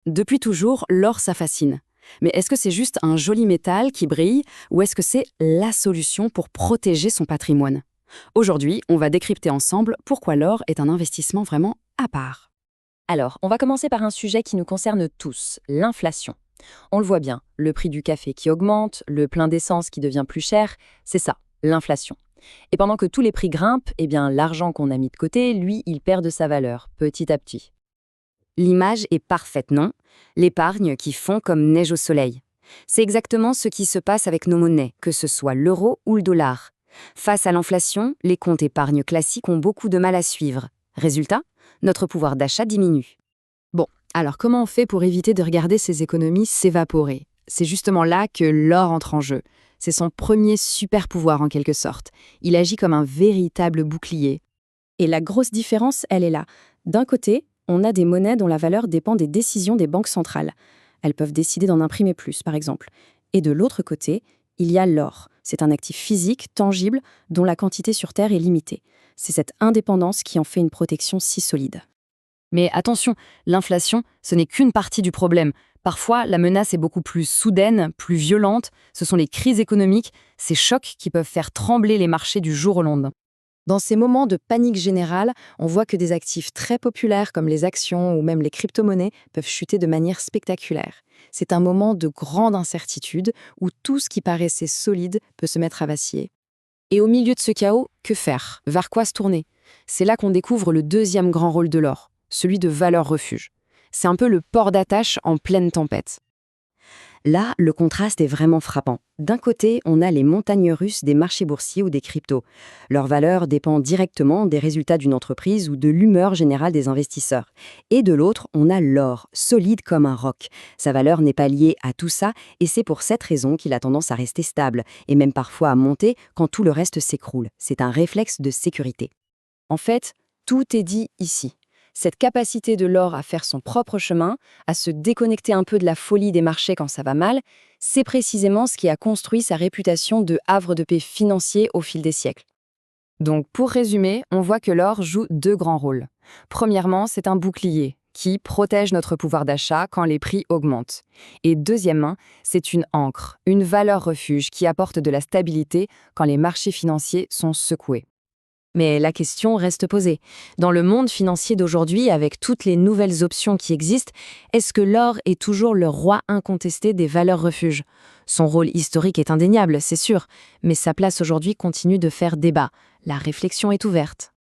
Depuis toujours, l'or, ça fascine. Mais est-ce que c'est juste un joli métal qui brille ou est-ce que c'est la solution pour protéger son patrimoine? Aujourd'hui, on va décrypter ensemble pourquoi l'or est un investissement vraiment à part. Alors, on va commencer par un sujet qui nous concerne tous, l'inflation. On le voit bien, le prix du café qui augmente, le plein d'essence qui devient plus cher, c'est ça, l'inflation. Et pendant que tous les prix grimpent, eh bien l'argent qu'on a mis de côté, lui, il perd de sa valeur, petit à petit. L'image est parfaite, non? L'épargne qui fond comme neige au soleil. C'est exactement ce qui se passe avec nos monnaies, que ce soit l'euro ou le dollar. Face à l'inflation, les comptes épargne classiques ont beaucoup de mal à suivre. Résultat, notre pouvoir d'achat diminue. Bon, alors comment on fait pour éviter de regarder ces économies s'évaporer? C'est justement là que l'or entre en jeu. C'est son premier super pouvoir en quelque sorte. Il agit comme un véritable bouclier. Et la grosse différence, elle est là. D'un côté, on a des monnaies dont la valeur dépend des décisions des banques centrales. Elles peuvent décider d'en imprimer plus, par exemple. Et de l'autre côté, il y a l'or. C'est un actif physique, tangible, dont la quantité sur Terre est limitée. C'est cette indépendance qui en fait une protection si solide. Mais attention, l'inflation, ce n'est qu'une partie du problème. Parfois, la menace est beaucoup plus soudaine, plus violente. Ce sont les crises économiques, ces chocs qui peuvent faire trembler les marchés du jour au lendemain. Dans ces moments de panique générale, on voit que des actifs très populaires comme les actions ou même les crypto-monnaies peuvent chuter de manière spectaculaire. C'est un moment de grande incertitude où tout ce qui paraissait solide peut se mettre à vaciller. Et au milieu de ce chaos, que faire? Vers quoi se tourner? C'est là qu'on découvre le deuxième grand rôle de l'or, celui de valeur refuge. C'est un peu le port d'attache en pleine tempête. Là, le contraste est vraiment frappant. D'un côté, on a les montagnes russes des marchés boursiers ou des cryptos. Leur valeur dépend directement des résultats d'une entreprise ou de l'humeur générale des investisseurs. Et de l'autre, on a l'or, solide comme un roc. Sa valeur n'est pas liée à tout ça et c'est pour cette raison qu'il a tendance à rester stable et même parfois à monter quand tout le reste s'écroule. C'est un réflexe de sécurité. En fait, tout est dit ici. Cette capacité de l'or à faire son propre chemin, à se déconnecter un peu de la folie des marchés quand ça va mal, c'est précisément ce qui a construit sa réputation de havre de paix financier au fil des siècles. Donc pour résumer, on voit que l'or joue deux grands rôles. Premièrement, c'est un bouclier qui protège notre pouvoir d'achat quand les prix augmentent. Et deuxièmement, c'est une ancre, une valeur refuge qui apporte de la stabilité quand les marchés financiers sont secoués. Mais la question reste posée. Dans le monde financier d'aujourd'hui, avec toutes les nouvelles options qui existent, est-ce que l'or est toujours le roi incontesté des valeurs refuges? Son rôle historique est indéniable, c'est sûr, mais sa place aujourd'hui continue de faire débat. La réflexion est ouverte.